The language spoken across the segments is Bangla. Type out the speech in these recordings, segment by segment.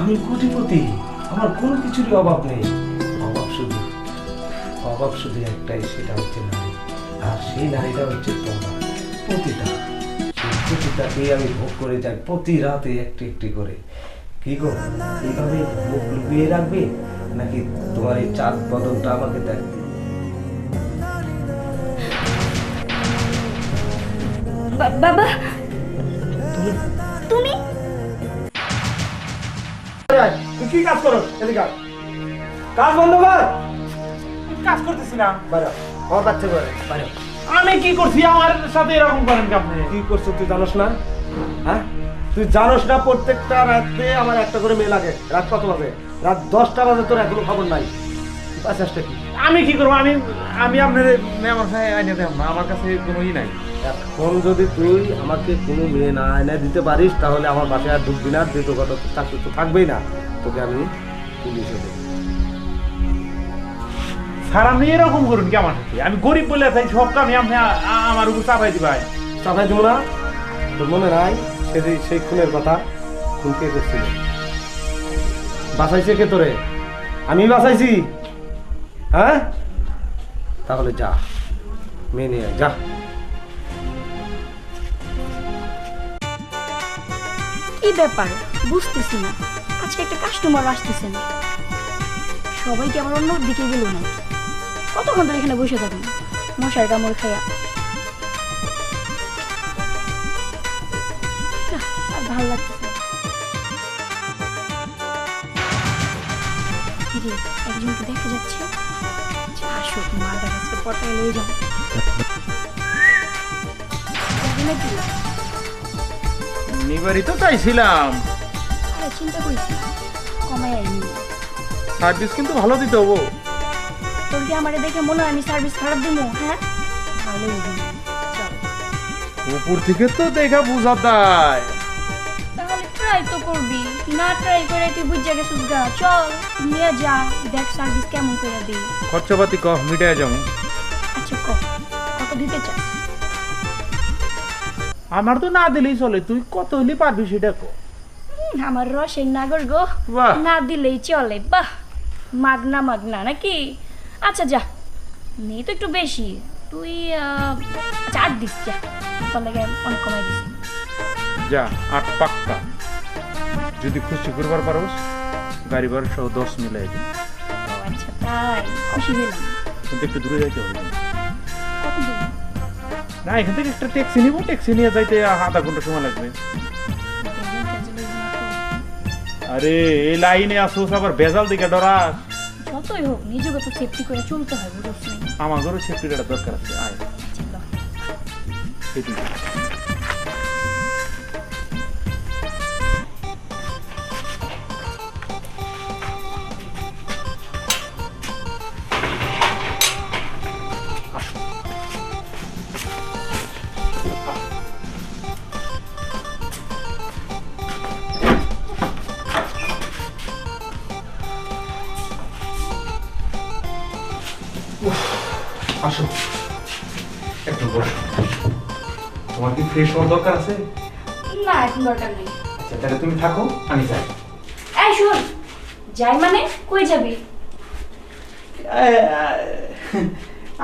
আমি কোটিপতি, আমার কোনো কিছুরই অভাব নেই। অভাব শুধু অভাব শুধু একটাই, সেটা হচ্ছে নারী। আর সেই নারীটা হচ্ছে তোমার প্রতিটা। সেই প্রতিটাকেই আমি ভোগ করে যাই প্রতি রাতে একটি একটি করে। কি গো, এইভাবে মুখ লুকিয়ে রাখবে নাকি তোমার এই চাঁদ বদলটা আমাকে দেখ? বাবা, তুমি তুই কি কাজ করো? এদিকে আয়। কাজ বন্ধ কর। কাজ করতেছিলাম। বাইরে আমার বাচ্চা করে বাইরে। আমি কি করছি? আমার সাথে এরকম করেন কি আপনি? কি করছো তুই জানোস না? হ্যাঁ, তুই জানোস না প্রত্যেকটা রাতে আমার একটা করে মেয়ে লাগে। রাত কত বাজে? রাত 10টা বাজে, তোর এখনো খবর নাই। পাঁচাশটা কি? আমি কি করবো? আমি আপনার মেহমান সাহেব আইনে দেব না, আমার কাছে কোনো ই নাই। এখন যদি তুই আমাকে কোনো মেয়ে না এনে দিতে পারিস তাহলে আমার বাসায় আর ঢুকবি না। দ্বিতীয়ত চাকরি তো থাকবেই না, তোকে আমি পুলিশে দেবো। স্যার আপনি এরকম করুন কি আমার সাথে? আমি গরিব বলে তাই সব কামে আপনি আমার উপর চাপাই দিবেন। চাপাই দেবো না? তোর মনে নাই সেই খুনের কথা? খুন কে করছিল? বাঁচাইছে কে তোরে? আমি বাঁচাইছি। হ্যাঁ, তাহলে যা মেয়ে নিয়ে আয়, যা। কি ব্যাপার বুঝতেছি না, আজকে একটা কাস্টমার আসতেছে না। সবাই কি আমার অন্য দিকে গেল না? কতক্ষণ ধরে এখানে বসে থাকবো মশার কামড় খাইয়া? আর ভালো লাগতেছে না। কিরে, একজনকে দেখা যাচ্ছে। আচ্ছা, আসো, মালটা কাছে পটায় লয়ে যাও। যাবি নাকি? নিবারই তো চাইছিলাম, আরে চিন্তা করিস না, কমাই আইনি। সার্ভিস কিন্তু ভালো দিতে হবো। তোর কি আমারে দেখে মনে হয় আমি সার্ভিস খারাপ দিব? হ্যাঁ, ভালোই দিই। চল, উপর থেকে তো দেখা বুঝা দেয়। তাহলে ট্রাই তো করবি, না ট্রাই করে তুই বুঝে গেছিস গা। চল নিয়ে যা, দেখ সার্ভিস কেমন করে দিই। খরচাপাতি কম মিটায় যাবো। আচ্ছা কত দিতে চাস? আমার তো না দিলেই চলে, তুই কত হলে পারবি সেটা কো। আমার রসের নাগর গো, বাহ। না দিলেই চলে। বাহ, মাগনা মাগনা নাকি? আচ্ছা যা, নেই তো একটু বেশি। তুই 4 দিস, যা, তোর লাগে অনেক কমাই দিস। যা 8 পাক্কা। যদি খুশি করবার পারোস গাড়ি ভাড়া সহ 10 মিলাই দিন। ও আচ্ছা, তাই খুশি হলাম। কিন্তু একটু দূরে যাইতে হবে। কত দূর? না, এখান থেকে একটা ট্যাক্সি নিবো, ট্যাক্সি নিয়ে যাইতে আধা ঘন্টা সময় লাগবে। আরে এই লাইনে আসোস আবার ভেজাল দিকে ডরাস। যতই হোক নিজেকে তো সেফটি করে চলতে হয়, বুঝছিস? আমার ঘরে সেফটিটা দরকার আছে। আয় আচ্ছা, সেদিকে। আসো, একটু বসো। তোমার কি ফ্রেশ হওয়ার দরকার আছে? না এখন দরকার নেই। আচ্ছা, তাহলে তুমি থাকো, আমি যাই। এই শোন, যাই মানে কই যাবি?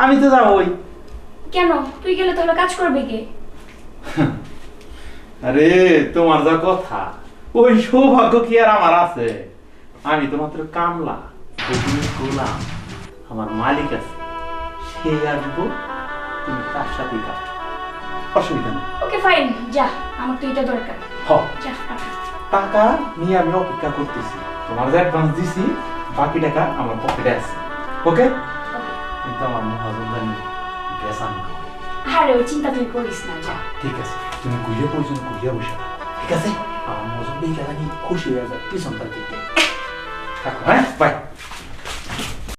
আমি তো যাবোই। কেন, তুই গেলে তাহলে কাজ করবে কে? আরে তোমার যা কথা, ওই সৌভাগ্য কি আর আমার আছে? আমি তো মাত্র কামলা, গোলাম। আমার মালিক আছে, সে আসবো, তুমি তার সাথেই কাজ করো। অসুবিধা নেই। ওকে ফাইন, যা, আমার তো এটা দরকার। হ, যা, টাটা। টাকা নিয়ে আমি অপেক্ষা করতেছি। তোমার যে অ্যাডভান্স দিছি, বাকি টাকা আমার পকেটে আছে। ওকে? ওকে। কিন্তু আমার মহাজনদানি গ্যাস আনবে। আরে ওই চিন্তা তুই করিস না, যা। ঠিক আছে, তুমি ঘুরিয়ে পড়ছো, ঘুরিয়ে বসে থাকো। ঠিক আছে? আমার মহাজন দেখে খুশি হয়ে যায়, পিছনটা দিকে থাকো। হ্যাঁ, বাই।